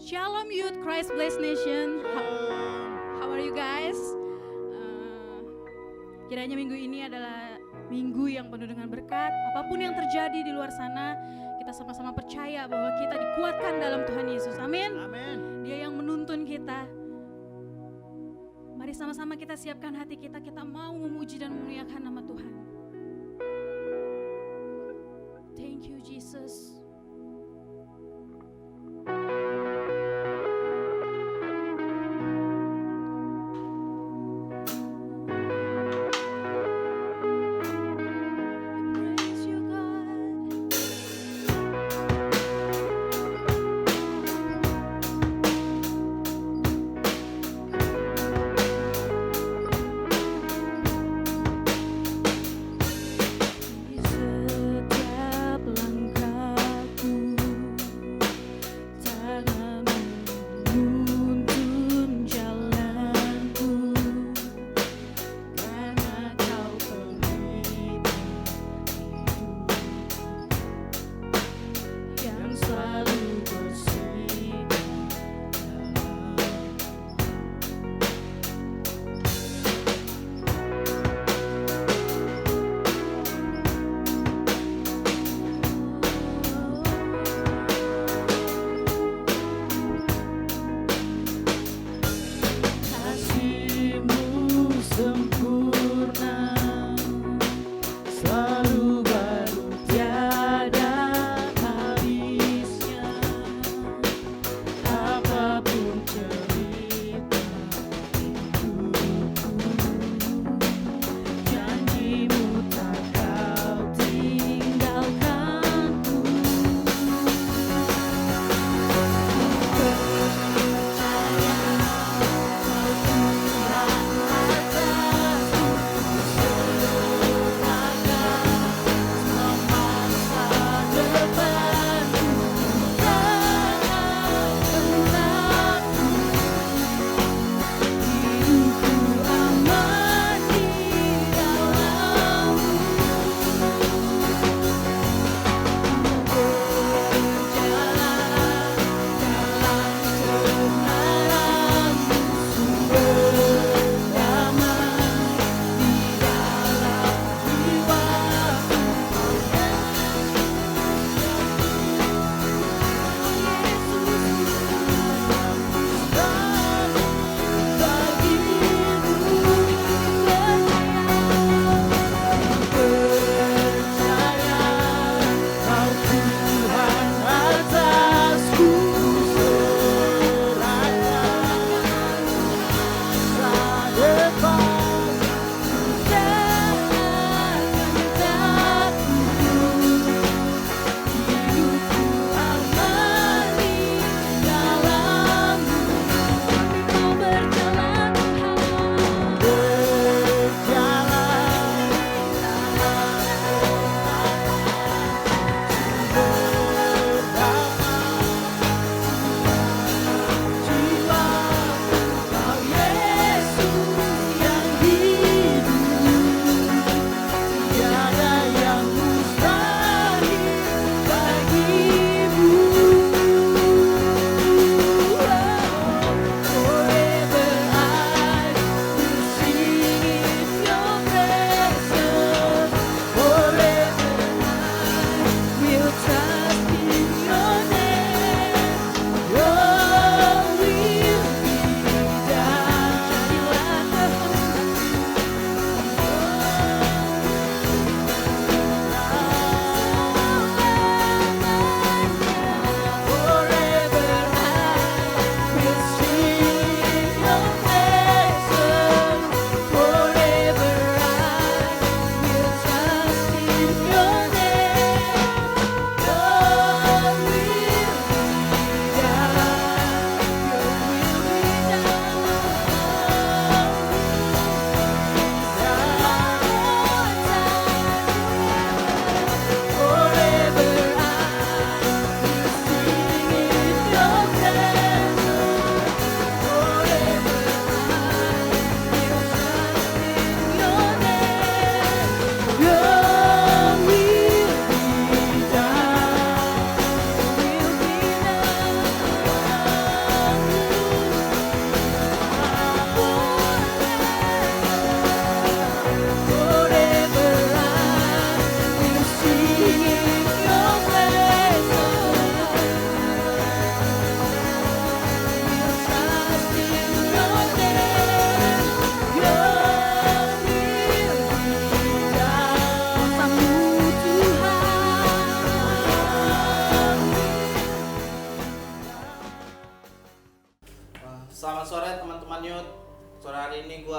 Shalom Youth Christ Blessed Nation. How are you guys? Kiranya minggu ini adalah minggu yang penuh dengan berkat. Apapun yang terjadi di luar sana, kita sama-sama percaya bahwa kita dikuatkan dalam Tuhan Yesus. Amin. Amin. Dia yang menuntun kita. Mari sama-sama kita siapkan hati kita. Kita mau memuji dan memuliakan nama Tuhan. Thank you Jesus. Setiap langkah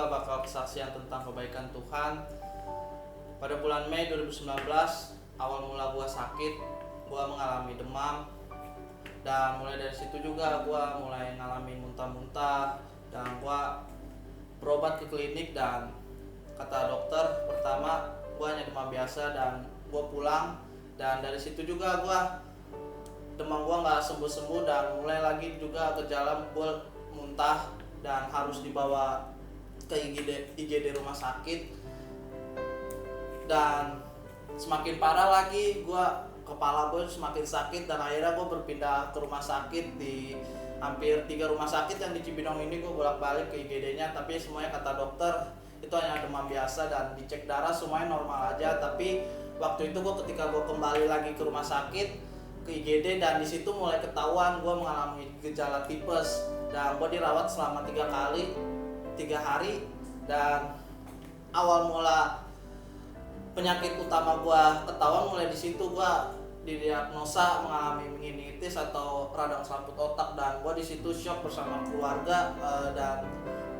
juga bakal kesaksian tentang kebaikan Tuhan. Pada bulan Mei 2019, awal mula gue sakit, gue mengalami demam. Dan mulai dari situ juga gue mulai ngalamin muntah-muntah. Dan gue berobat ke klinik dan kata dokter pertama gue hanya demam biasa dan gue pulang. Dan dari situ juga gue demam gue nggak sembuh-sembuh dan mulai lagi juga gejala gue muntah dan harus dibawa ke IGD rumah sakit. Dan semakin parah lagi, kepala gue semakin sakit dan akhirnya gue berpindah ke rumah sakit. Di hampir 3 rumah sakit yang di Cibinong ini gue bolak-balik ke IGD-nya, tapi semuanya kata dokter itu hanya demam biasa dan dicek darah semuanya normal aja. Tapi waktu itu ketika gue kembali lagi ke rumah sakit ke IGD dan di situ mulai ketahuan gue mengalami gejala tipes dan gue dirawat selama 3 hari. Dan awal mula penyakit utama gue ketahuan mulai di situ, gue didiagnosa mengalami meningitis atau radang selaput otak dan gue di situ shock bersama keluarga. Dan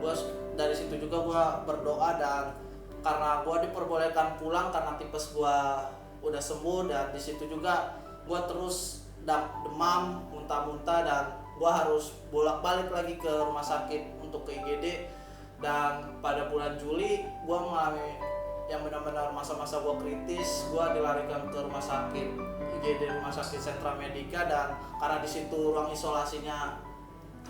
gue dari situ juga gue berdoa dan karena gue diperbolehkan pulang karena tipes gue udah sembuh. Dan di situ juga gue terus demam, muntah-muntah dan gue harus bolak-balik lagi ke rumah sakit untuk ke IGD. Dan pada bulan Juli gue mengalami yang benar-benar masa-masa gue kritis, gue dilarikan ke rumah sakit IGD Rumah Sakit Sentra Medika. Dan karena di situ ruang isolasinya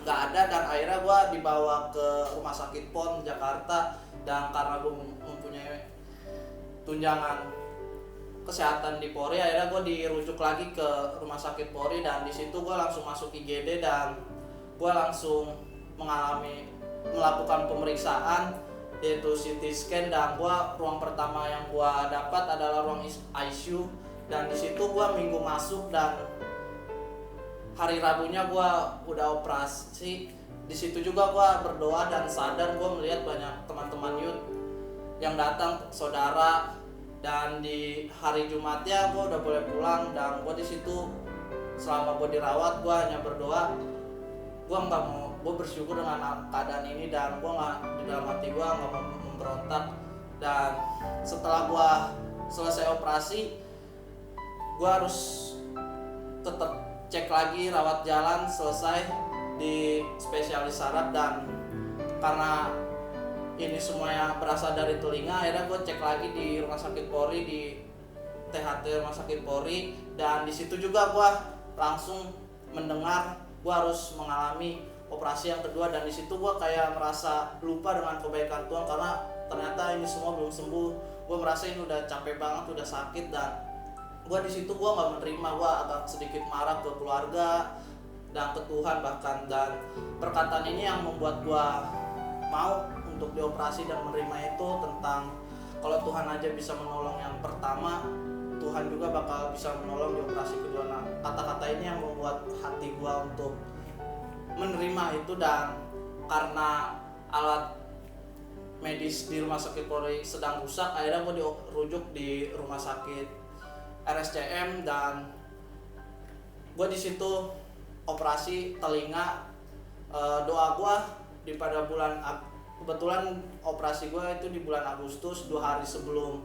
nggak ada dan akhirnya gue dibawa ke Rumah Sakit PON Jakarta. Dan karena gue mempunyai tunjangan kesehatan di Polri, akhirnya gue dirujuk lagi ke Rumah Sakit Polri dan di situ gue langsung masuk IGD dan gue langsung melakukan pemeriksaan yaitu CT scan. Dan ruang pertama yang gua dapat adalah ruang ICU dan di situ gua minggu masuk dan hari Rabunya gua udah operasi. Di situ juga gua berdoa dan sadar gua melihat banyak teman-teman youth yang datang, saudara. Dan di hari Jumatnya gua udah boleh pulang dan gua di situ selama gua dirawat gua hanya berdoa. Gue bersyukur dengan keadaan ini dan gue di dalam hati gue nggak mau memberontak. Dan setelah gue selesai operasi, gue harus tetap cek lagi rawat jalan selesai di spesialis saraf. Dan karena ini semuanya berasal dari telinga, akhirnya gue cek lagi di Rumah Sakit Polri, di THT Rumah Sakit Polri. Dan di situ juga gue langsung mendengar gue harus mengalami operasi yang kedua. Dan di situ gue kayak merasa lupa dengan kebaikan Tuhan karena ternyata ini semua belum sembuh. Gue merasa ini udah capek banget, udah sakit. Dan gue di situ gue nggak menerima, gue agak sedikit marah ke keluarga dan ke Tuhan bahkan. Dan perkataan ini yang membuat gue mau untuk dioperasi dan menerima itu tentang kalau Tuhan aja bisa menolong yang pertama, Tuhan juga bakal bisa menolong di operasi kedua. Nah, kata-kata ini yang membuat hati gue untuk menerima itu. Dan karena alat medis di Rumah Sakit Polri sedang rusak, akhirnya gue dirujuk di Rumah Sakit RSCM dan gue di situ operasi telinga. Doa gue pada bulan, kebetulan operasi gue itu di bulan Agustus, 2 hari sebelum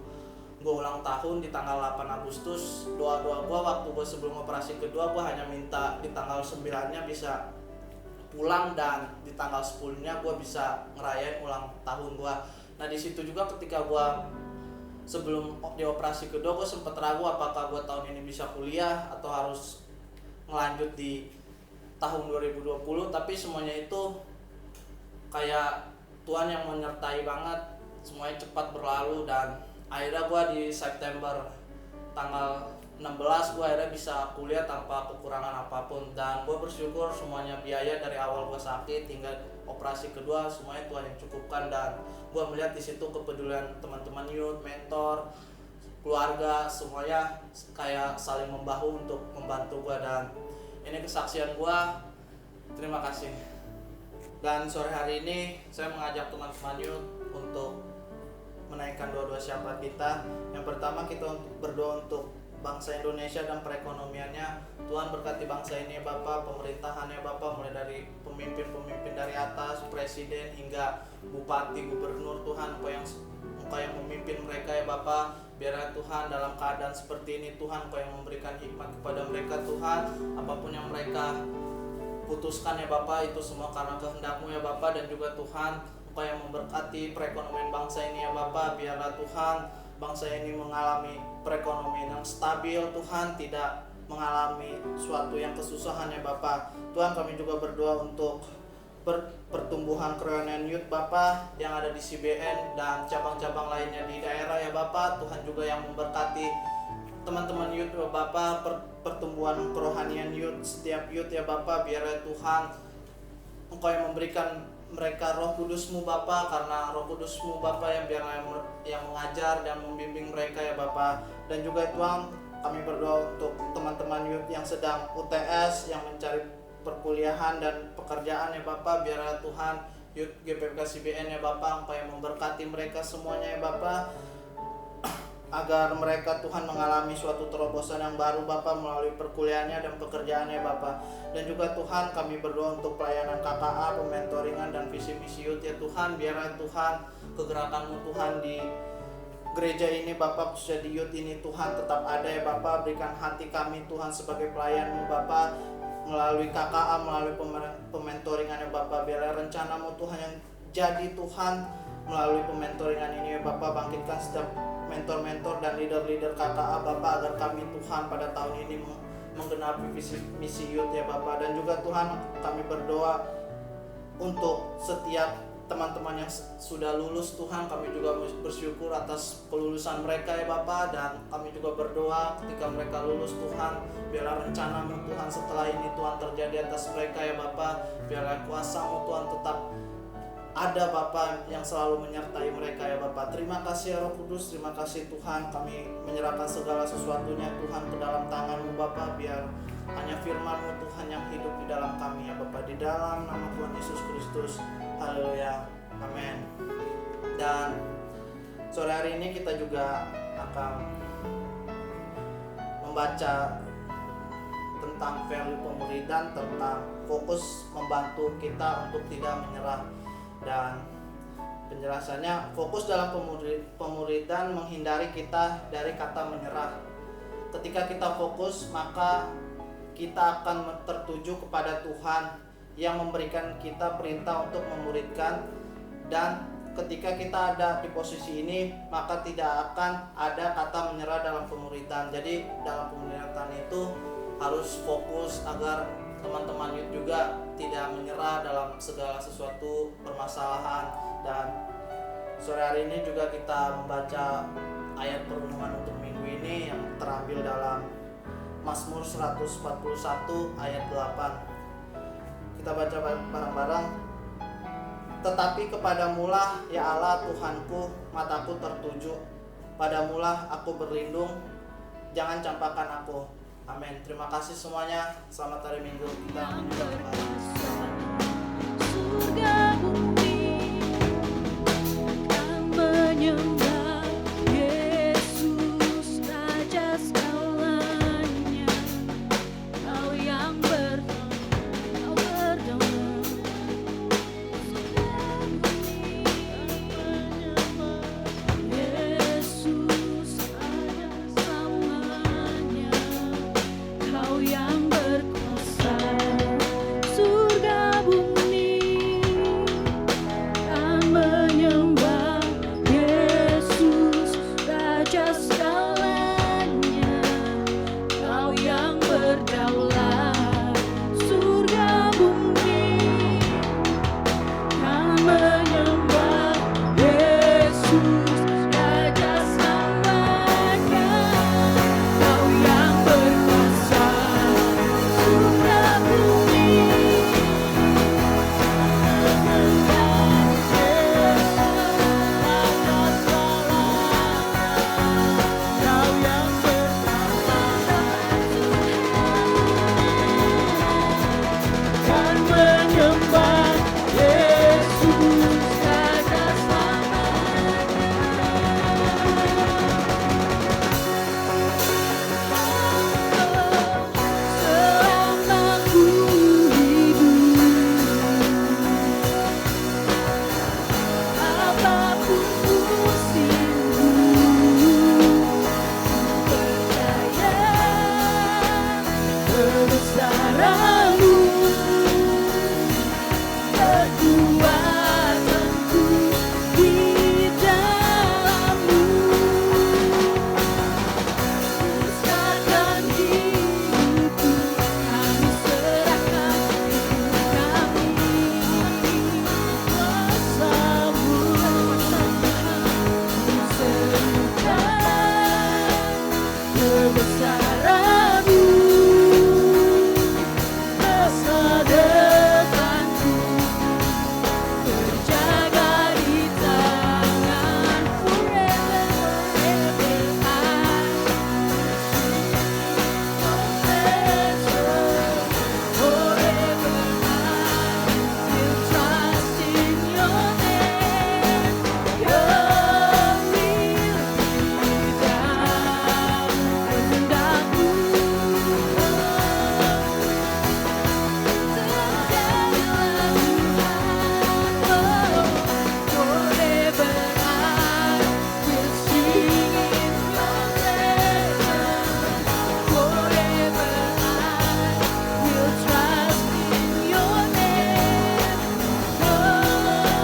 gue ulang tahun di tanggal 8 Agustus. Doa-doa gue waktu gue sebelum operasi kedua, gue hanya minta di tanggal 9-nya bisa pulang dan di tanggal 10-nya gue bisa ngerayain ulang tahun gue. Nah di situ juga ketika gue sebelum di operasi kedua, gue sempet ragu apakah gue tahun ini bisa kuliah atau harus ngelanjut di tahun 2020. Tapi semuanya itu kayak Tuhan yang menyertai banget, semuanya cepat berlalu. Dan akhirnya gue di September tanggal 16 gue akhirnya bisa kuliah tanpa kekurangan apapun. Dan gue bersyukur semuanya biaya dari awal gue sakit hingga operasi kedua semuanya Tuhan yang cukupkan. Dan gue melihat di situ kepedulian teman-teman youth, mentor, keluarga, semuanya kayak saling membahu untuk membantu gue. Dan ini kesaksian gue, terima kasih. Dan sore hari ini saya mengajak teman-teman youth untuk menaikkan doa-doa syafaat kita. Yang pertama kita berdoa untuk bangsa Indonesia dan perekonomiannya. Tuhan berkati bangsa ini ya Bapa, pemerintahannya Bapa, mulai dari pemimpin-pemimpin dari atas, presiden hingga bupati, gubernur. Tuhan, Engkau yang memimpin mereka ya Bapa. Biarlah Tuhan dalam keadaan seperti ini Tuhan, Engkau yang memberikan hikmat kepada mereka Tuhan. Apapun yang mereka putuskan ya Bapa, itu semua karena kehendak-Mu ya Bapa. Dan juga Tuhan, Engkau yang memberkati perekonomian bangsa ini ya Bapa. Biarlah Tuhan bangsa ini mengalami perekonomian yang stabil Tuhan, tidak mengalami suatu yang kesusahan ya Bapa. Tuhan, kami juga berdoa untuk pertumbuhan kerohanian youth Bapa yang ada di CBN dan cabang-cabang lainnya di daerah ya Bapa. Tuhan juga yang memberkati teman-teman youth ya Bapa, pertumbuhan kerohanian youth, setiap youth ya Bapa. Biarlah Tuhan Engkau yang memberikan mereka Roh Kudus-Mu Bapa, karena Roh Kudus-Mu Bapa yang yang mengajar dan membimbing mereka ya Bapa. Dan juga Tuhan, kami berdoa untuk teman-teman youth yang sedang UTS, yang mencari perkuliahan dan pekerjaan ya Bapa. Biarlah Tuhan youth GPPK CBN ya Bapa, Engkau yang memberkati mereka semuanya ya Bapa, agar mereka Tuhan mengalami suatu terobosan yang baru Bapa melalui perkuliahannya dan pekerjaannya Bapa. Dan juga Tuhan, kami berdoa untuk pelayanan KKA, pementoringan dan visi misi youth ya Tuhan. Biarlah Tuhan kegerakan-Mu Tuhan di gereja ini Bapa, khususnya di youth ini Tuhan tetap ada ya Bapa. Berikan hati kami Tuhan sebagai pelayan-Mu Bapa, melalui KKA, melalui pementoringan ya Bapa. Biarlah rencana-Mu Tuhan yang jadi Tuhan melalui pementoringan ini ya Bapa. Bangkitkan setiap mentor-mentor dan leader-leader KKA Bapa, agar kami Tuhan pada tahun ini menggenapi visi misi youth ya Bapa. Dan juga Tuhan, kami berdoa untuk setiap teman-teman yang sudah lulus Tuhan. Kami juga bersyukur atas kelulusan mereka ya Bapa. Dan kami juga berdoa ketika mereka lulus Tuhan, biarlah rencana-Mu Tuhan setelah ini Tuhan terjadi atas mereka ya Bapa. Biarlah kuasa-Mu Tuhan tetap ada Bapa, yang selalu menyertai mereka ya Bapa. Terima kasih ya Roh Kudus, terima kasih Tuhan. Kami menyerahkan segala sesuatunya Tuhan ke dalam tangan-Mu Bapa. Biar hanya firman-Mu Tuhan yang hidup di dalam kami ya Bapa. Di dalam nama Tuhan Yesus Kristus. Haleluya. Amin. Dan sore hari ini kita juga akan membaca tentang value pemuridan, tentang fokus membantu kita untuk tidak menyerah. Dan penjelasannya, fokus dalam pemuridan menghindari kita dari kata menyerah. Ketika kita fokus, maka kita akan tertuju kepada Tuhan yang memberikan kita perintah untuk memuridkan. Dan ketika kita ada di posisi ini, maka tidak akan ada kata menyerah dalam pemuridan. Jadi dalam pemuridan itu harus fokus agar teman-teman youth juga tidak menyerah dalam segala sesuatu permasalahan. Dan sore hari ini juga kita membaca ayat perenungan untuk minggu ini yang terambil dalam Mazmur 141 ayat 8. Kita baca bareng-bareng. Tetapi kepadamulah ya Allah Tuhanku, mataku tertuju, padamulah aku berlindung, jangan campakkan aku. Amin. Terima kasih semuanya. Selamat hari Minggu. Kita menyembah. Surga bumi akan menyembah Yesus Raja segalanya. Kau yang berdaulat. Surga bumi menyembah Yesus Raja selamanya. Kau yang berkuasa, surga bumi bersamamu, kekuatanku di dalammu. Serahkan hidupku, kami serahkan hidup kami. Kuasamu serukan kebesaranmu, masa depanku terjaga di tangan. Forever, forever I will trust in your name. Your will be done. Kehendakmu terjadilah Tuhan. Forever I will sing in your presence. Forever I will trust in your name. Your will be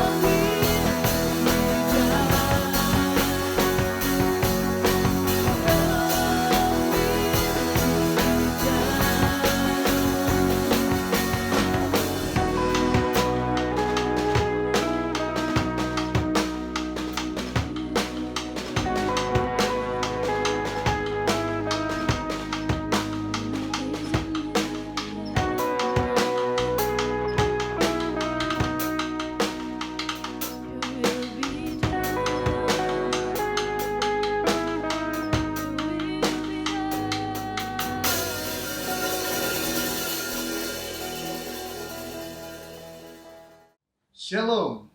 Shalom,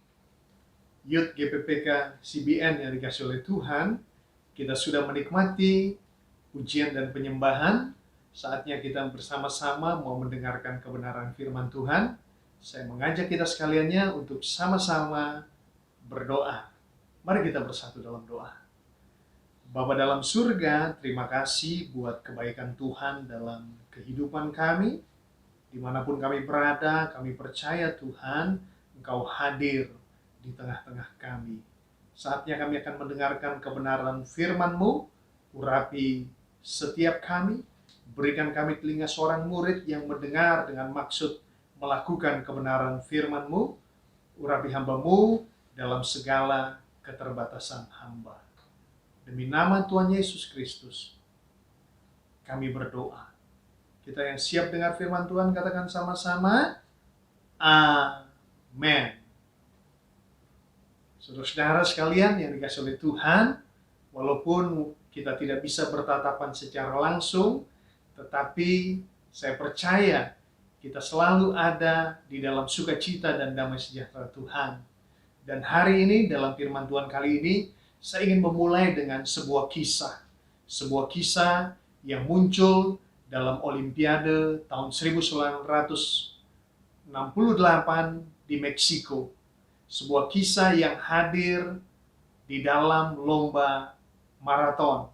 Youth GPPK CBN yang dikasih oleh Tuhan. Kita sudah menikmati pujian dan penyembahan. Saatnya kita bersama-sama mau mendengarkan kebenaran firman Tuhan. Saya mengajak kita sekaliannya untuk sama-sama berdoa. Mari kita bersatu dalam doa. Bapa dalam surga, terima kasih buat kebaikan Tuhan dalam kehidupan kami. Dimanapun kami berada, kami percaya Tuhan, Engkau hadir di tengah-tengah kami. Saatnya kami akan mendengarkan kebenaran firman-Mu, urapi setiap kami, berikan kami telinga seorang murid yang mendengar dengan maksud melakukan kebenaran firman-Mu, urapi hamba-Mu dalam segala keterbatasan hamba. Demi nama Tuhan Yesus Kristus, kami berdoa. Kita yang siap dengar firman Tuhan, katakan sama-sama, Amen. Saudara-saudara sekalian yang dikasih oleh Tuhan, walaupun kita tidak bisa bertatapan secara langsung, tetapi saya percaya kita selalu ada di dalam sukacita dan damai sejahtera Tuhan. Dan hari ini dalam firman Tuhan kali ini, saya ingin memulai dengan sebuah kisah. Sebuah kisah yang muncul dalam Olimpiade tahun 1968 di Meksiko. Sebuah kisah yang hadir di dalam lomba maraton.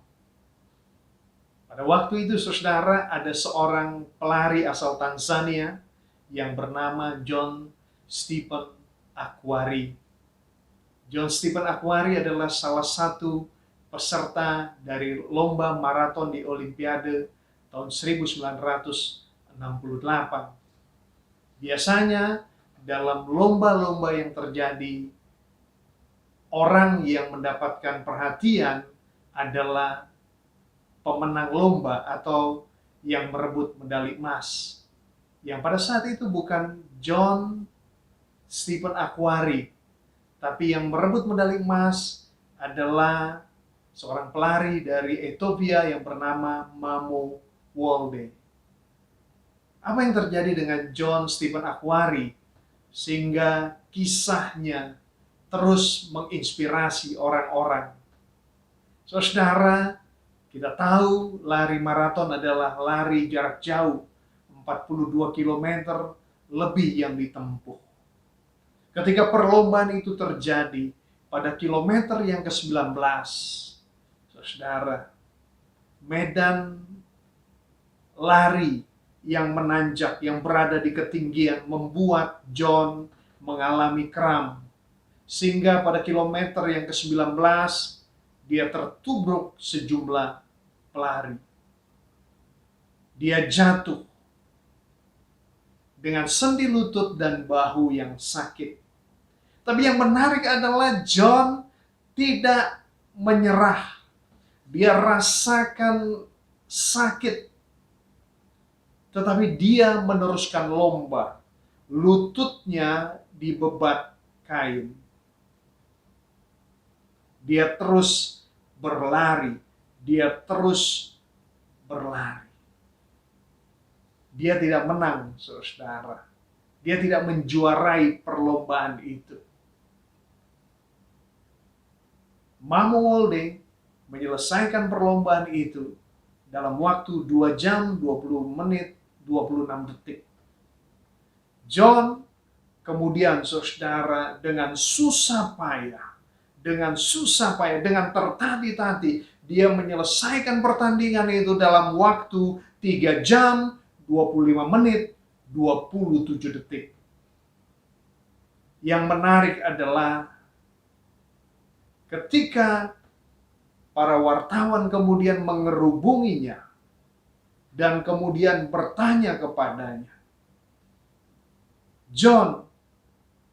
Pada waktu itu, saudara, ada seorang pelari asal Tanzania yang bernama John Stephen Akhwari. John Stephen Akhwari adalah salah satu peserta dari lomba maraton di Olimpiade tahun 1968. Biasanya dalam lomba-lomba yang terjadi, orang yang mendapatkan perhatian adalah pemenang lomba atau yang merebut medali emas. Yang pada saat itu bukan John Stephen Akhwari, tapi yang merebut medali emas adalah seorang pelari dari Ethiopia yang bernama Mamo Wolde. Apa yang terjadi dengan John Stephen Akhwari sehingga kisahnya terus menginspirasi orang-orang? Saudara, kita tahu lari maraton adalah lari jarak jauh, 42 km lebih yang ditempuh. Ketika perlombaan itu terjadi pada kilometer yang ke-19, saudara, medan lari yang menanjak, yang berada di ketinggian, membuat John mengalami kram. Sehingga pada kilometer yang ke-19, dia tertubruk sejumlah pelari. Dia jatuh dengan sendi lutut dan bahu yang sakit. Tapi yang menarik adalah John tidak menyerah. Dia rasakan sakit, tetapi dia meneruskan lomba. Lututnya dibebat kain. Dia terus berlari. Dia terus berlari. Dia tidak menang, saudara. Dia tidak menjuarai perlombaan itu. Mamuwalde menyelesaikan perlombaan itu dalam waktu 2 jam 20 menit 26 detik. John kemudian, saudara, dengan susah payah, dengan tertati-tati, dia menyelesaikan pertandingan itu dalam waktu 3 jam 25 menit 27 detik. Yang menarik adalah ketika para wartawan kemudian mengerubunginya dan kemudian bertanya kepadanya, "John,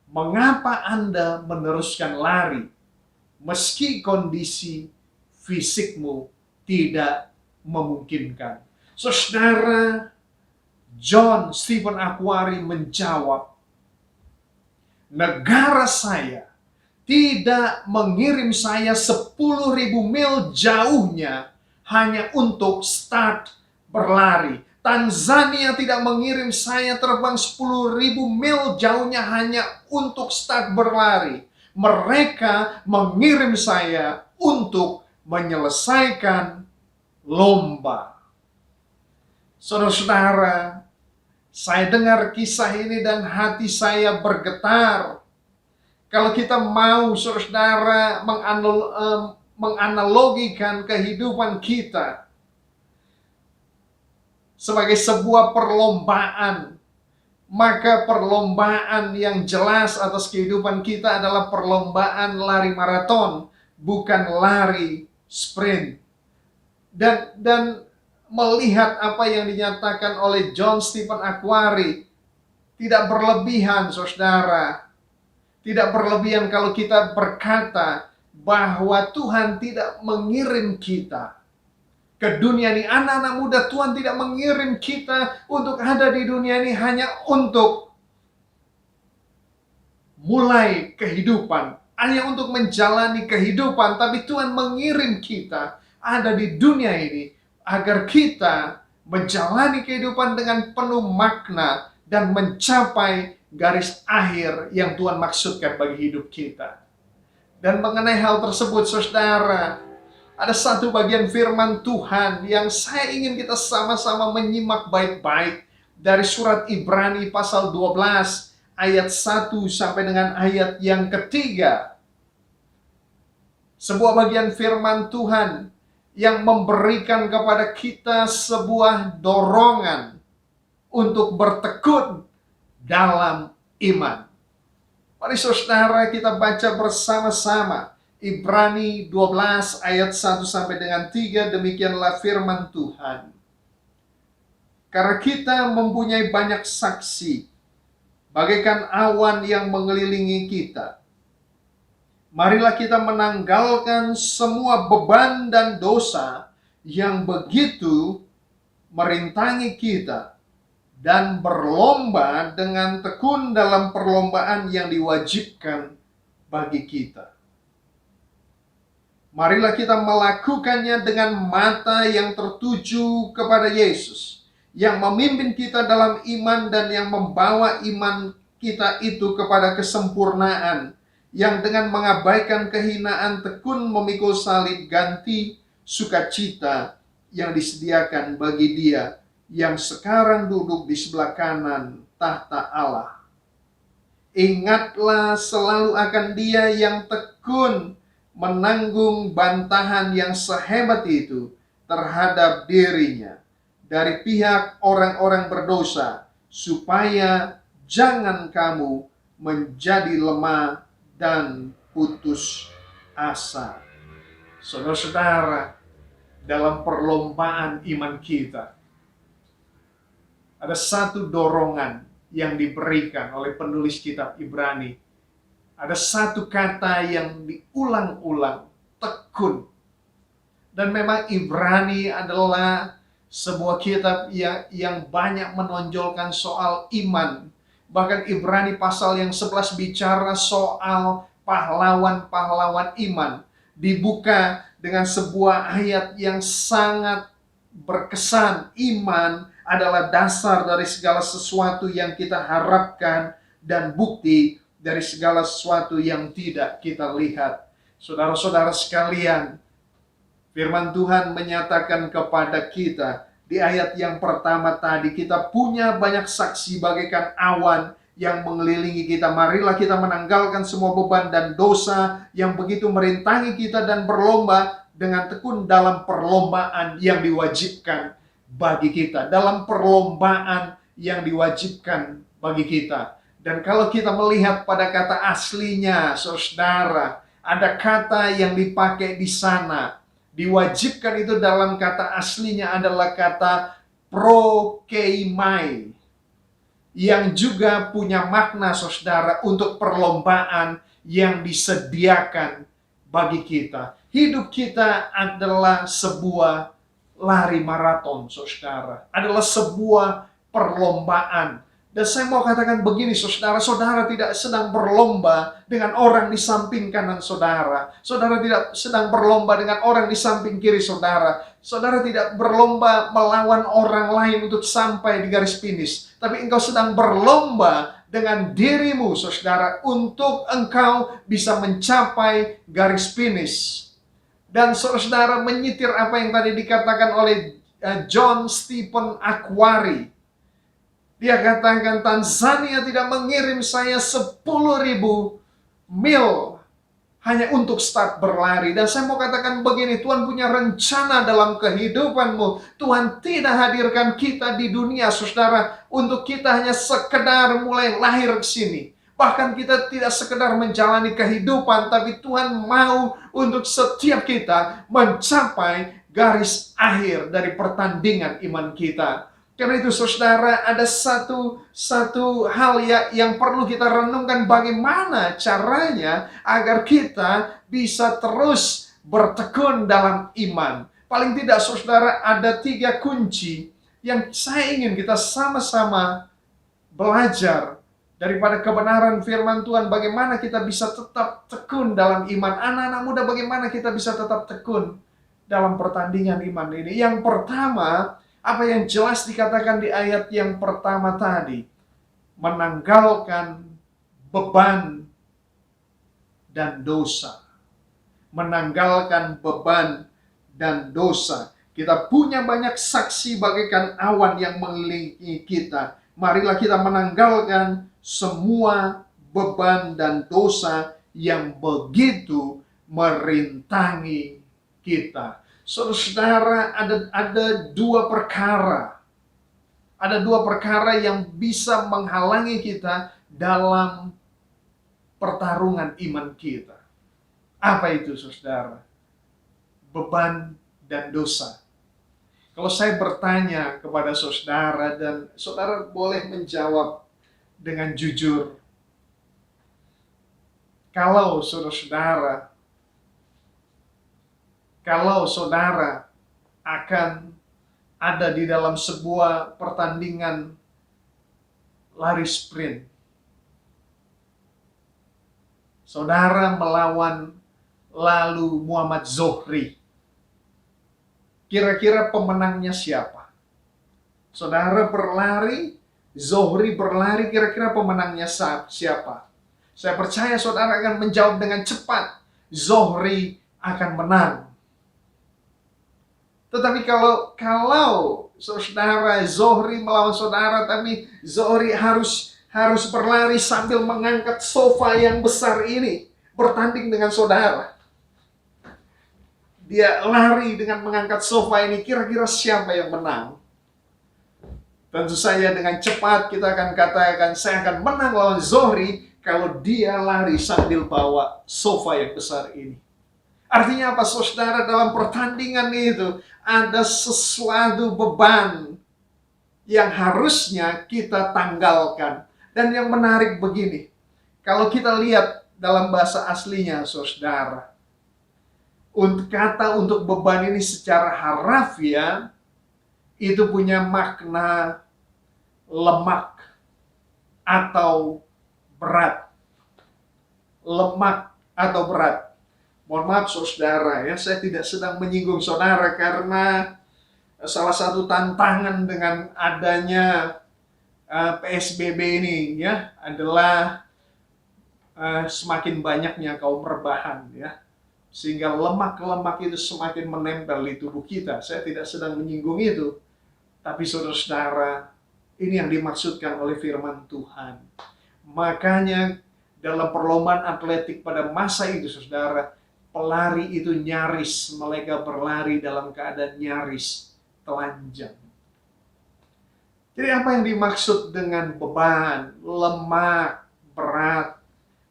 mengapa Anda meneruskan lari meski kondisi fisikmu tidak memungkinkan?" Saudara, John Stephen Akhwari menjawab, "Negara saya tidak mengirim saya 10.000 mil jauhnya hanya untuk start berlari. Tanzania tidak mengirim saya terbang 10.000 mil jauhnya hanya untuk start berlari. Mereka mengirim saya untuk menyelesaikan lomba." Saudara-saudara, saya dengar kisah ini dan hati saya bergetar. Kalau kita mau, saudara, menganalogikan kehidupan kita sebagai sebuah perlombaan, maka perlombaan yang jelas atas kehidupan kita adalah perlombaan lari maraton, bukan lari sprint. Dan melihat apa yang dinyatakan oleh John Stephen Akhwari, tidak berlebihan, saudara. Tidak berlebihan kalau kita berkata bahwa Tuhan tidak mengirim kita ke dunia ini. Anak-anak muda, Tuhan tidak mengirim kita untuk ada di dunia ini hanya untuk mulai kehidupan, hanya untuk menjalani kehidupan. Tapi Tuhan mengirim kita ada di dunia ini agar kita menjalani kehidupan dengan penuh makna dan mencapai garis akhir yang Tuhan maksudkan bagi hidup kita. Dan mengenai hal tersebut, saudara, ada satu bagian firman Tuhan yang saya ingin kita sama-sama menyimak baik-baik dari surat Ibrani pasal 12 ayat 1 sampai dengan ayat yang ketiga. Sebuah bagian firman Tuhan yang memberikan kepada kita sebuah dorongan untuk bertekun dalam iman. Mari saudara, kita baca bersama-sama Ibrani 12 ayat 1 sampai dengan 3. Demikianlah firman Tuhan. Karena kita mempunyai banyak saksi, bagaikan awan yang mengelilingi kita, marilah kita menanggalkan semua beban dan dosa yang begitu merintangi kita, dan berlomba dengan tekun dalam perlombaan yang diwajibkan bagi kita. Marilah kita melakukannya dengan mata yang tertuju kepada Yesus, yang memimpin kita dalam iman dan yang membawa iman kita itu kepada kesempurnaan, yang dengan mengabaikan kehinaan tekun memikul salib ganti sukacita yang disediakan bagi Dia yang sekarang duduk di sebelah kanan tahta Allah. Ingatlah selalu akan Dia yang tekun menanggung bantahan yang sehebat itu terhadap dirinya, dari pihak orang-orang berdosa, supaya jangan kamu menjadi lemah dan putus asa. Saudara-saudara, dalam perlombaan iman kita, ada satu dorongan yang diberikan oleh penulis kitab Ibrani. Ada satu kata yang diulang-ulang, tekun. Dan memang Ibrani adalah sebuah kitab yang banyak menonjolkan soal iman. Bahkan Ibrani pasal yang 11 bicara soal pahlawan-pahlawan iman. Dibuka dengan sebuah ayat yang sangat berkesan. Iman adalah dasar dari segala sesuatu yang kita harapkan dan bukti dari segala sesuatu yang tidak kita lihat. Saudara-saudara sekalian, firman Tuhan menyatakan kepada kita di ayat yang pertama tadi, kita punya banyak saksi bagaikan awan yang mengelilingi kita. Marilah kita menanggalkan semua beban dan dosa yang begitu merintangi kita dan berlomba dengan tekun dalam perlombaan yang diwajibkan bagi kita. Dalam perlombaan yang diwajibkan bagi kita. Dan kalau kita melihat pada kata aslinya, saudara, ada kata yang dipakai di sana. Diwajibkan itu dalam kata aslinya adalah kata prokeimai, yang juga punya makna, saudara, untuk perlombaan yang disediakan bagi kita. Hidup kita adalah sebuah lari maraton, saudara. Adalah sebuah perlombaan. Dan saya mau katakan begini, saudara. Saudara tidak sedang berlomba dengan orang di samping kanan saudara. Saudara tidak sedang berlomba dengan orang di samping kiri saudara. Saudara tidak berlomba melawan orang lain untuk sampai di garis finish. Tapi engkau sedang berlomba dengan dirimu, saudara, untuk engkau bisa mencapai garis finish. Dan saudara menyitir apa yang tadi dikatakan oleh John Stephen Akhwari. Dia katakan, Tanzania tidak mengirim saya 10.000 mil hanya untuk start berlari. Dan saya mau katakan begini, Tuhan punya rencana dalam kehidupanmu. Tuhan tidak hadirkan kita di dunia, saudara, untuk kita hanya sekedar mulai lahir ke sini. Bahkan kita tidak sekedar menjalani kehidupan, tapi Tuhan mau untuk setiap kita mencapai garis akhir dari pertandingan iman kita. Karena itu, saudara, ada satu hal yang perlu kita renungkan, bagaimana caranya agar kita bisa terus bertekun dalam iman. Paling tidak, saudara, ada 3 kunci yang saya ingin kita sama-sama belajar daripada kebenaran firman Tuhan. Bagaimana kita bisa tetap tekun dalam iman. Anak-anak muda, bagaimana kita bisa tetap tekun dalam pertandingan iman ini. Yang pertama, apa yang jelas dikatakan di ayat yang pertama tadi, menanggalkan beban dan dosa. Menanggalkan beban dan dosa. Kita punya banyak saksi bagaikan awan yang mengelilingi kita. Marilah kita menanggalkan semua beban dan dosa yang begitu merintangi kita. Saudara, ada 2 perkara. Ada 2 perkara yang bisa menghalangi kita dalam pertarungan iman kita. Apa itu, saudara? Beban dan dosa. Kalau saya bertanya kepada saudara, dan saudara boleh menjawab dengan jujur. Kalau saudara akan ada di dalam sebuah pertandingan lari sprint, saudara melawan lalu Muhammad Zohri, kira-kira pemenangnya siapa? Saudara berlari, Zohri berlari, kira-kira pemenangnya siapa? Saya percaya saudara akan menjawab dengan cepat, Zohri akan menang. Tetapi kalau saudara, Zohri melawan saudara, tapi Zohri harus berlari sambil mengangkat sofa yang besar ini, bertanding dengan saudara. Dia lari dengan mengangkat sofa ini, kira-kira siapa yang menang? Tentu saja dengan cepat kita akan katakan, saya akan menang lawan Zohri kalau dia lari sambil bawa sofa yang besar ini. Artinya apa, saudara? Dalam pertandingan itu ada sesuatu beban yang harusnya kita tanggalkan. Dan yang menarik begini, kalau kita lihat dalam bahasa aslinya, saudara, kata untuk beban ini secara harafiah itu punya makna lemak atau berat. Lemak atau berat. Mohon maaf saudara ya, saya tidak sedang menyinggung saudara karena salah satu tantangan dengan adanya PSBB ini ya adalah semakin banyaknya kaum rebahan ya. Sehingga lemak-lemak itu semakin menempel di tubuh kita. Saya tidak sedang menyinggung itu. Tapi saudara-saudara, ini yang dimaksudkan oleh firman Tuhan. Makanya dalam perlombaan atletik pada masa itu, saudara, pelari itu nyaris, mereka berlari dalam keadaan nyaris telanjang. Jadi apa yang dimaksud dengan beban, lemak, berat?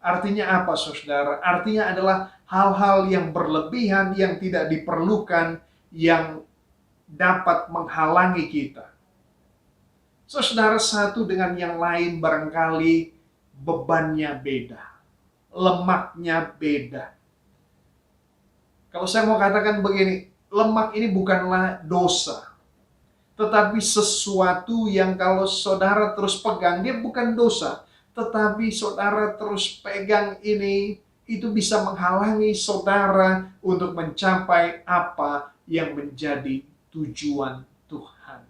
Artinya apa, saudara? Artinya adalah hal-hal yang berlebihan, yang tidak diperlukan, yang dapat menghalangi kita. Saudara, satu dengan yang lain barangkali bebannya beda, lemaknya beda. Kalau saya mau katakan begini, lemak ini bukanlah dosa, tetapi sesuatu yang kalau saudara terus pegang, dia bukan dosa, tetapi saudara terus pegang ini, itu bisa menghalangi saudara untuk mencapai apa yang menjadi tujuan Tuhan.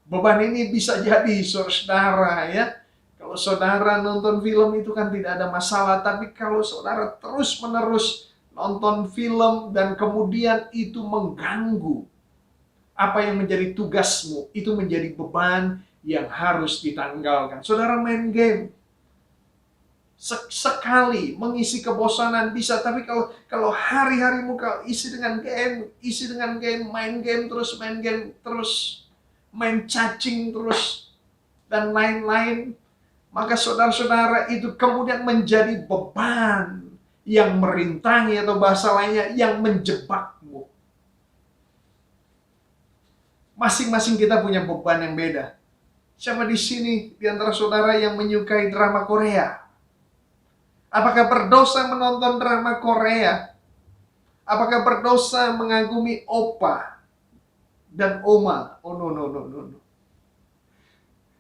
Beban ini bisa jadi saudara ya. Kalau saudara nonton film itu kan tidak ada masalah, tapi kalau saudara terus-menerus nonton film dan kemudian itu mengganggu apa yang menjadi tugasmu, itu menjadi beban yang harus ditanggalkan. Saudara main game, sekali mengisi kebosanan bisa, tapi kalau hari-harimu kau isi dengan game, main game terus, main cacing terus, dan lain-lain, maka saudara-saudara itu kemudian menjadi beban yang merintangi, atau bahasa lainnya yang menjebakmu. Masing-masing kita punya beban yang beda. Siapa di sini di antara saudara yang menyukai drama Korea? Apakah berdosa menonton drama Korea? Apakah berdosa mengagumi opa dan oma? Oh no.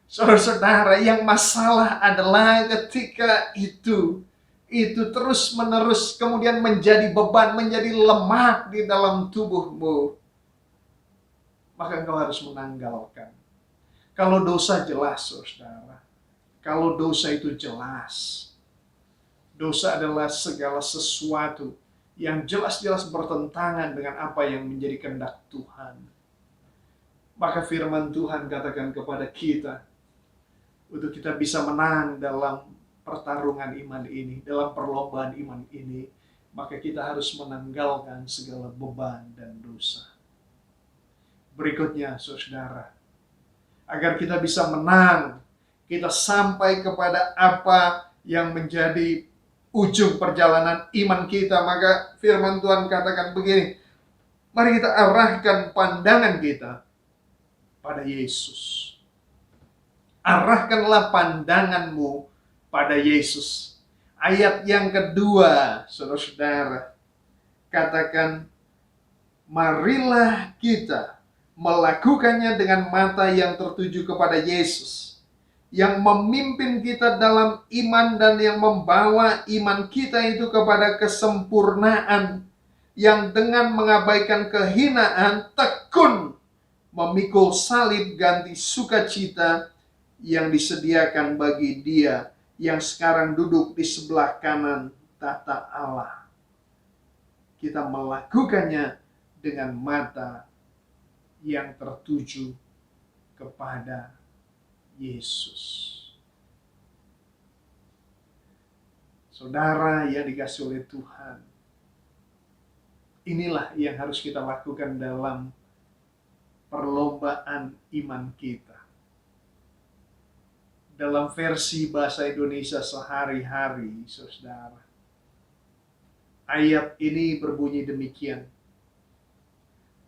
Saudara-saudara, yang masalah adalah ketika itu terus-menerus kemudian menjadi beban, menjadi lemak di dalam tubuhmu. Maka engkau harus menanggalkan. Kalau dosa jelas, saudara. Kalau dosa itu jelas. Dosa adalah segala sesuatu yang jelas-jelas bertentangan dengan apa yang menjadi kehendak Tuhan. Maka firman Tuhan katakan kepada kita, untuk kita bisa menang dalam pertarungan iman ini, dalam perlombaan iman ini, maka kita harus menanggalkan segala beban dan dosa. Berikutnya, saudara, agar kita bisa menang, kita sampai kepada apa yang menjadi ujung perjalanan iman kita, maka firman Tuhan katakan begini, mari kita arahkan pandangan kita pada Yesus. Arahkanlah pandanganmu pada Yesus. Ayat yang kedua, saudara-saudara, katakan, marilah kita melakukannya dengan mata yang tertuju kepada Yesus, yang memimpin kita dalam iman dan yang membawa iman kita itu kepada kesempurnaan, yang dengan mengabaikan kehinaan tekun memikul salib ganti sukacita yang disediakan bagi Dia yang sekarang duduk di sebelah kanan tahta Allah. Kita melakukannya dengan mata yang tertuju kepada Yesus. Saudara yang dikasihi oleh Tuhan, inilah yang harus kita lakukan dalam perlombaan iman kita. Dalam versi bahasa Indonesia sehari-hari, saudara, ayat ini berbunyi demikian.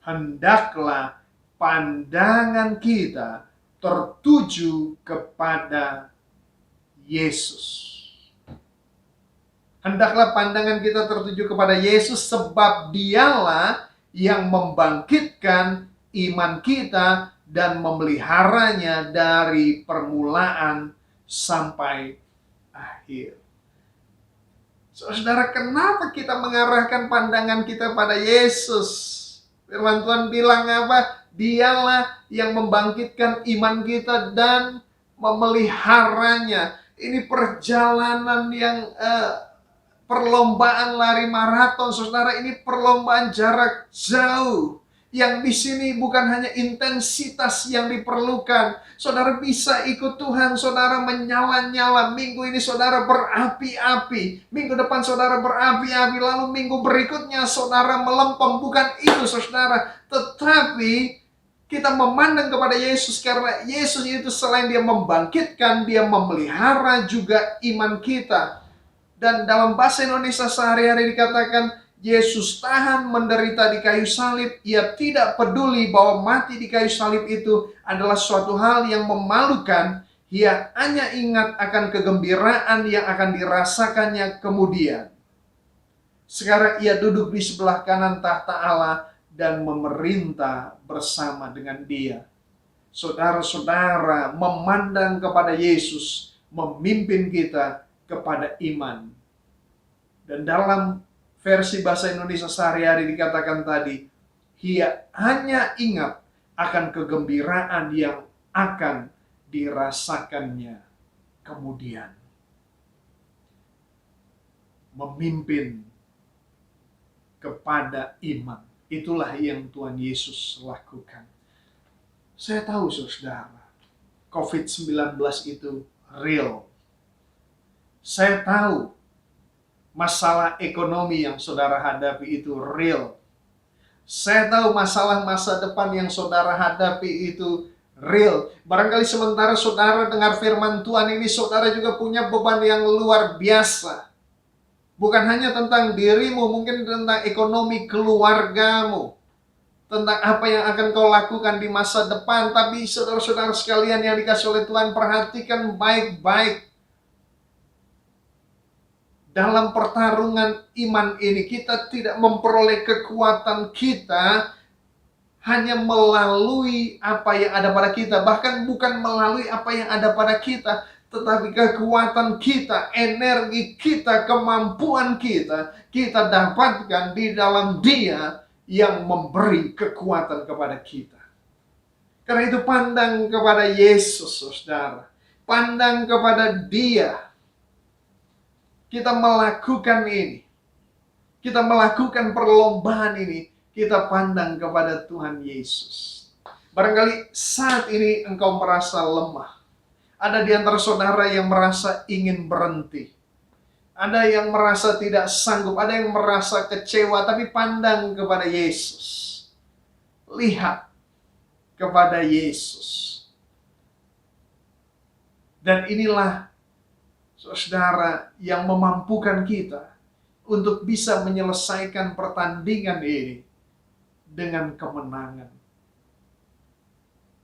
Hendaklah pandangan kita tertuju kepada Yesus. Hendaklah pandangan kita tertuju kepada Yesus, sebab Dialah yang membangkitkan iman kita dan memeliharanya dari permulaan sampai akhir. Saudara, kenapa kita mengarahkan pandangan kita pada Yesus? Firman Tuhan bilang apa? Dialah yang membangkitkan iman kita dan memeliharanya. Ini perjalanan yang perlombaan lari maraton, saudara. Ini perlombaan jarak jauh. Yang di sini bukan hanya intensitas yang diperlukan. Saudara bisa ikut Tuhan, saudara menyala-nyala. Minggu ini saudara berapi-api. Minggu depan saudara berapi-api. Lalu minggu berikutnya saudara melempem. Bukan itu, saudara. Tetapi kita memandang kepada Yesus, karena Yesus itu selain Dia membangkitkan, Dia memelihara juga iman kita. Dan dalam bahasa Indonesia sehari-hari dikatakan, Yesus tahan menderita di kayu salib. Ia tidak peduli bahwa mati di kayu salib itu adalah suatu hal yang memalukan. Ia hanya ingat akan kegembiraan yang akan dirasakannya kemudian. Sekarang ia duduk di sebelah kanan tahta Allah dan memerintah bersama dengan Dia. Saudara-saudara memandang kepada Yesus, memimpin kita kepada iman. Dan dalam versi bahasa Indonesia sehari-hari dikatakan tadi, ia hanya ingat akan kegembiraan yang akan dirasakannya kemudian. Memimpin kepada iman. Itulah yang Tuhan Yesus lakukan. Saya tahu, saudara, COVID-19 itu real. Saya tahu masalah ekonomi yang saudara hadapi itu real. Saya tahu masalah masa depan yang saudara hadapi itu real. Barangkali sementara saudara dengar firman Tuhan ini, saudara juga punya beban yang luar biasa. Bukan hanya tentang dirimu, mungkin tentang ekonomi keluargamu. Tentang apa yang akan kau lakukan di masa depan. Tapi saudara-saudara sekalian yang dikasih oleh Tuhan, perhatikan baik-baik. Dalam pertarungan iman ini, kita tidak memperoleh kekuatan kita hanya melalui apa yang ada pada kita. Bahkan bukan melalui apa yang ada pada kita, tetapi kekuatan kita, energi kita, kemampuan kita, kita dapatkan di dalam Dia yang memberi kekuatan kepada kita. Karena itu pandang kepada Yesus, saudara. Pandang kepada Dia. Kita melakukan ini. Kita melakukan perlombaan ini. Kita pandang kepada Tuhan Yesus. Barangkali saat ini engkau merasa lemah. Ada di antara saudara yang merasa ingin berhenti. Ada yang merasa tidak sanggup. Ada yang merasa kecewa. Tapi pandang kepada Yesus. Lihat kepada Yesus. Dan inilah saudara yang memampukan kita untuk bisa menyelesaikan pertandingan ini dengan kemenangan.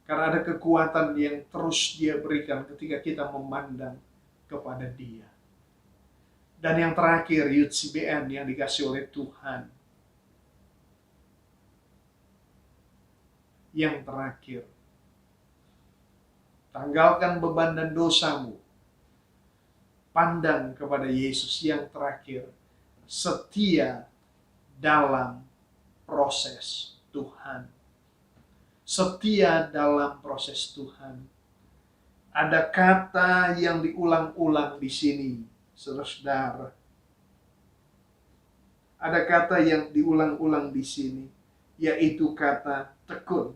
Karena ada kekuatan yang terus Dia berikan ketika kita memandang kepada Dia. Dan yang terakhir, Youth CBN yang dikasih oleh Tuhan. Yang terakhir, tanggalkan beban dan dosamu. Pandang kepada Yesus. Yang terakhir, setia dalam proses Tuhan. Setia dalam proses Tuhan. Ada kata yang diulang-ulang di sini, saudara. Ada kata yang diulang-ulang di sini, yaitu kata tekun.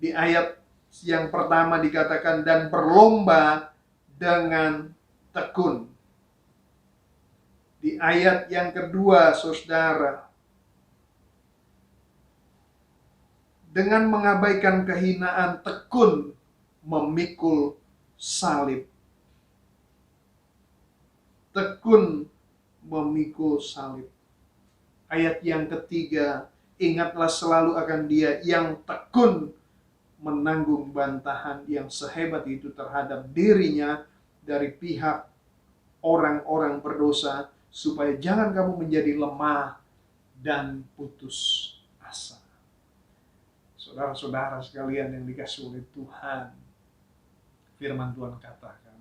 Di ayat yang pertama dikatakan, dan berlomba dengan tekun. Di ayat yang kedua, saudara, dengan mengabaikan kehinaan tekun memikul salib. Tekun memikul salib. Ayat yang ketiga, ingatlah selalu akan Dia yang tekun menanggung bantahan yang sehebat itu terhadap dirinya dari pihak orang-orang berdosa, supaya jangan kamu menjadi lemah dan putus asa. Saudara-saudara sekalian yang dikasihi oleh Tuhan, firman Tuhan katakan,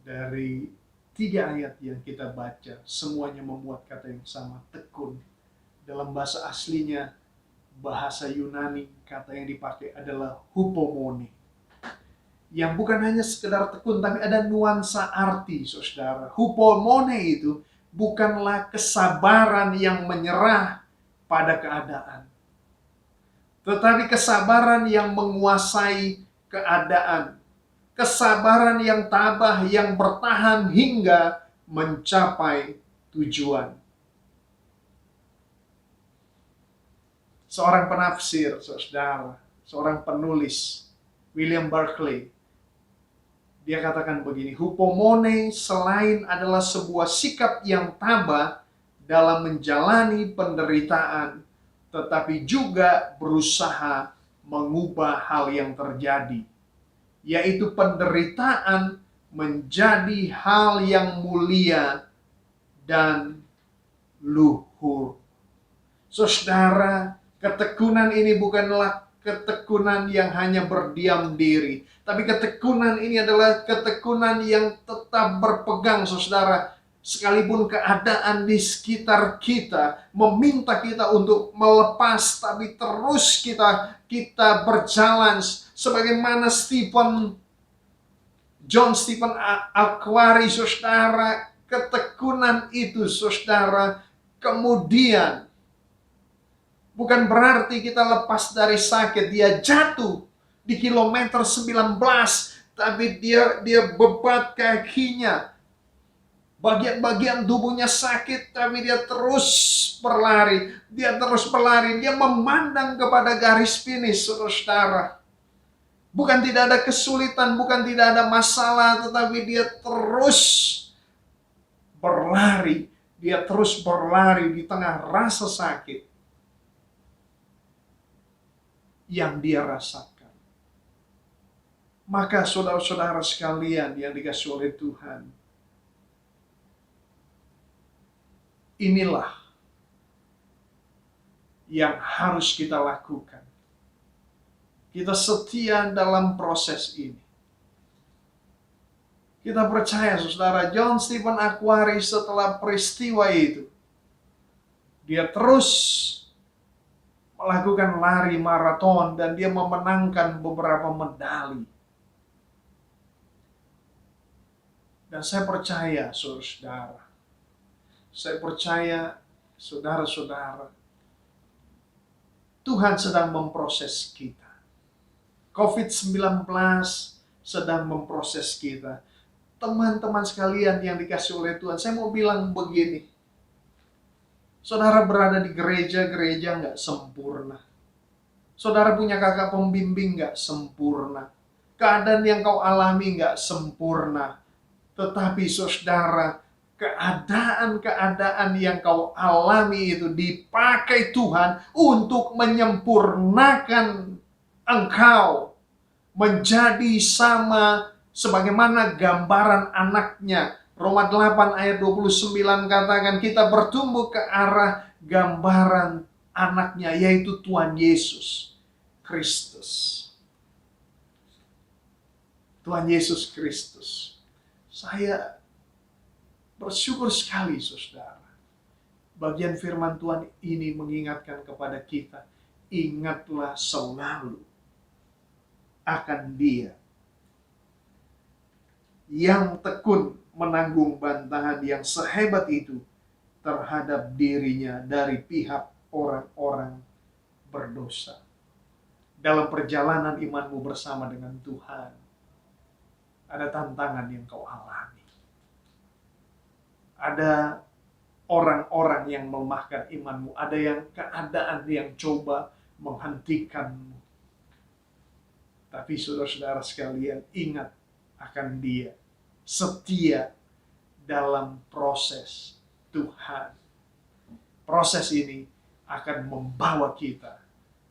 dari 3 ayat yang kita baca, semuanya memuat kata yang sama, tekun. Dalam bahasa aslinya, bahasa Yunani, kata yang dipakai adalah hupomone. Yang bukan hanya sekedar tekun, tapi ada nuansa arti, saudara. Hupomone itu bukanlah kesabaran yang menyerah pada keadaan, tetapi kesabaran yang menguasai keadaan. Kesabaran yang tabah, yang bertahan hingga mencapai tujuan. Seorang penafsir, saudara, seorang penulis, William Barclay, dia katakan begini, hupomone selain adalah sebuah sikap yang tabah dalam menjalani penderitaan, tetapi juga berusaha mengubah hal yang terjadi, yaitu penderitaan menjadi hal yang mulia dan luhur. Saudara, ketekunan ini bukanlah ketekunan yang hanya berdiam diri, tapi ketekunan ini adalah ketekunan yang tetap berpegang, saudara. Sekalipun keadaan di sekitar kita meminta kita untuk melepas, tapi terus kita berjalan sebagaimana John Stephen Akhwari, saudara. Ketekunan itu, saudara, kemudian bukan berarti kita lepas dari sakit. Dia jatuh di kilometer 19, tapi dia bebat kakinya. Bagian-bagian tubuhnya sakit, tapi dia terus berlari. Dia terus berlari. Dia memandang kepada garis finish, saudara. Bukan tidak ada kesulitan, bukan tidak ada masalah, tetapi dia terus berlari. Dia terus berlari di tengah rasa sakit yang dia rasakan. Maka saudara-saudara sekalian yang dikasihi oleh Tuhan, inilah yang harus kita lakukan. Kita setia dalam proses ini. Kita percaya, saudara, John Stephen Akhwari setelah peristiwa itu, dia terus melakukan lari maraton dan dia memenangkan beberapa medali. Dan saya percaya, saudara, saya percaya, saudara-saudara, Tuhan sedang memproses kita. COVID-19 sedang memproses kita. Teman-teman sekalian yang dikasihi oleh Tuhan, saya mau bilang begini. Saudara berada di gereja nggak sempurna. Saudara punya kakak pembimbing nggak sempurna. Keadaan yang kau alami nggak sempurna. Tetapi saudara, keadaan-keadaan yang kau alami itu dipakai Tuhan untuk menyempurnakan engkau menjadi sama sebagaimana gambaran anaknya. Roma 8 ayat 29 katakan kita bertumbuh ke arah gambaran anaknya, yaitu Tuhan Yesus Kristus. Tuhan Yesus Kristus. Saya bersyukur sekali, saudara. Bagian firman Tuhan ini mengingatkan kepada kita, ingatlah selalu akan Dia yang tekun menanggung bantahan yang sehebat itu terhadap dirinya dari pihak orang-orang berdosa. Dalam perjalanan imanmu bersama dengan Tuhan, ada tantangan yang kau alami. Ada orang-orang yang melemahkan imanmu, ada yang keadaan yang coba menghentikanmu. Tapi saudara-saudara sekalian, ingat akan Dia. Setia dalam proses Tuhan. Proses ini akan membawa kita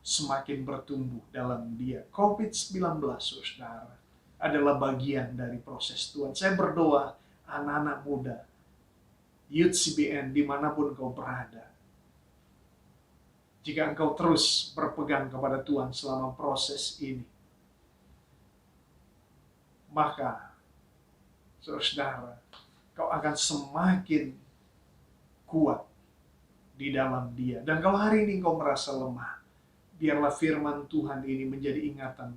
semakin bertumbuh dalam Dia. COVID-19, saudara, adalah bagian dari proses Tuhan. Saya berdoa, anak-anak muda, Youth CBN, dimanapun kau berada, jika engkau terus berpegang kepada Tuhan selama proses ini, maka, saudara, kau akan semakin kuat di dalam Dia. Dan kalau hari ini kau merasa lemah, biarlah firman Tuhan ini menjadi ingatan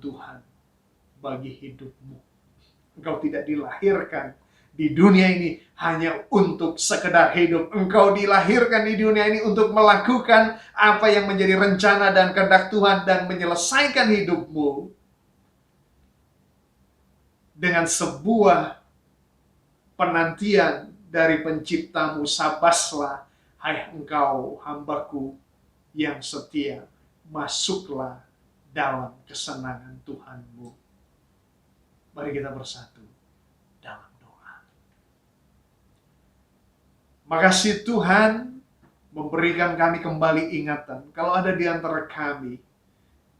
Tuhan bagi hidupmu. Engkau tidak dilahirkan di dunia ini hanya untuk sekedar hidup. Engkau dilahirkan di dunia ini untuk melakukan apa yang menjadi rencana dan kehendak Tuhan dan menyelesaikan hidupmu dengan sebuah penantian dari penciptamu. Sabaslah, hai engkau hambaku yang setia, masuklah dalam kesenangan Tuhanmu. Mari kita bersatu dalam doa. Makasih Tuhan memberikan kami kembali ingatan. Kalau ada di antara kami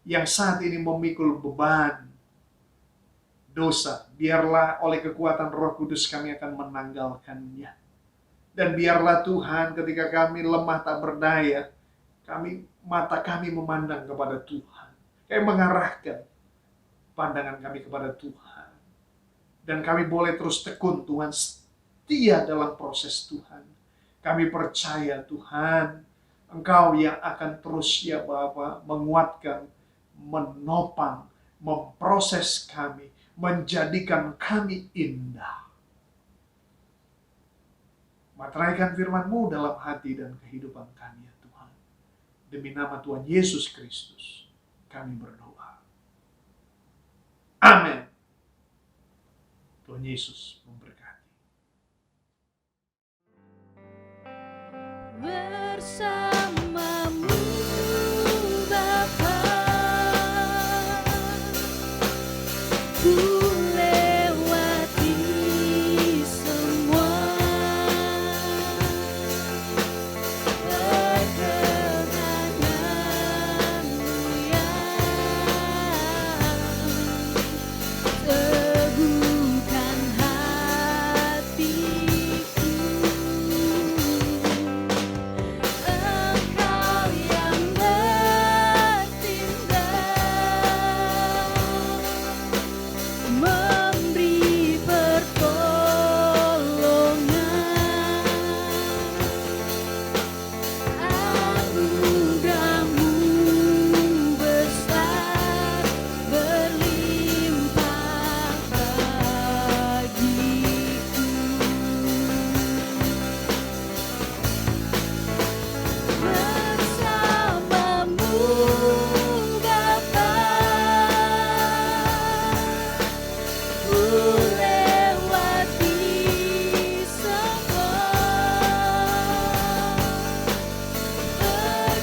yang saat ini memikul beban dosa, biarlah oleh kekuatan Roh Kudus kami akan menanggalkannya. Dan biarlah Tuhan, ketika kami lemah tak berdaya, mata kami memandang kepada Tuhan. Kami mengarahkan pandangan kami kepada Tuhan. Dan kami boleh terus tekun, Tuhan, setia dalam proses Tuhan. Kami percaya Tuhan, Engkau yang akan terus ya Bapa menguatkan, menopang, memproses kami, menjadikan kami indah. Materaikan firman-Mu dalam hati dan kehidupan kami ya Tuhan. Demi nama Tuhan Yesus Kristus, kami berdoa. Amin. Tuhan Yesus memberkati. Bersamamu Bapa, ku lewati semua perkenangan-Mu yang teguhkan hatiku. Engkau yang bertindak, memberi pertolongan. Anugerah-Mu besar berlimpah bagiku. Bersamamu Bapa, ku lewati semua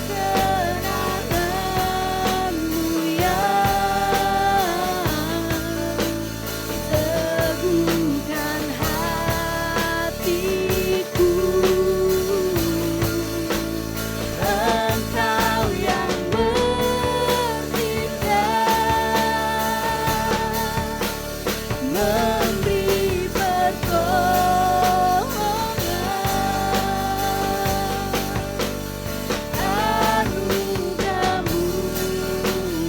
perkenangan-Mu yang teguhkan hatiku. Engkau yang bertindak, memberi pertolongan. Anugerah-Mu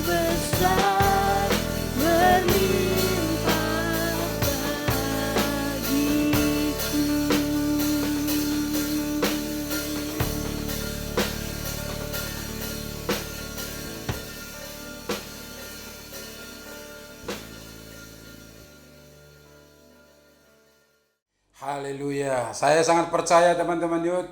besar berlimpah Haleluya. Saya sangat percaya teman-teman Youth,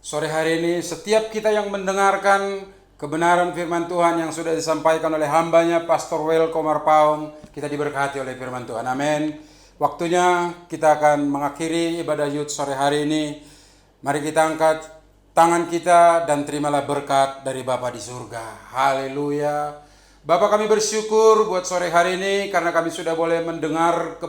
sore hari ini setiap kita yang mendengarkan kebenaran firman Tuhan yang sudah disampaikan oleh hambanya Pastor Well Komar Paung, kita diberkati oleh firman Tuhan. Amin. Waktunya kita akan mengakhiri ibadah Youth sore hari ini. Mari kita angkat tangan kita dan terimalah berkat dari Bapa di surga. Haleluya. Bapak, kami bersyukur buat sore hari ini karena kami sudah boleh mendengar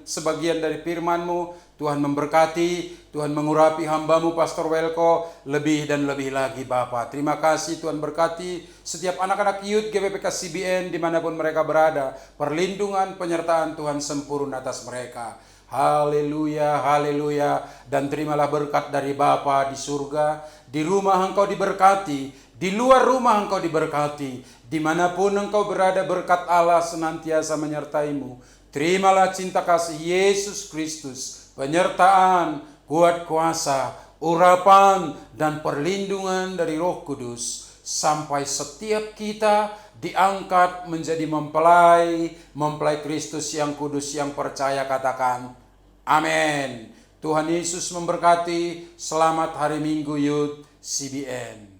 sebagian dari firman-Mu. Tuhan memberkati, Tuhan mengurapi hamba-Mu Pastor Welko lebih dan lebih lagi Bapak. Terima kasih Tuhan, berkati setiap anak-anak youth GPPK CBN dimanapun mereka berada. Perlindungan, penyertaan Tuhan sempurna atas mereka. Haleluya, haleluya. Dan terimalah berkat dari Bapa di surga. Di rumah engkau diberkati, di luar rumah engkau diberkati. Dimanapun engkau berada, berkat Allah senantiasa menyertaimu. Terimalah cinta kasih Yesus Kristus, penyertaan, kuat kuasa, urapan, dan perlindungan dari Roh Kudus. Sampai setiap kita diangkat menjadi mempelai Kristus yang kudus yang percaya, katakan amin. Tuhan Yesus memberkati. Selamat hari Minggu Youth CBN.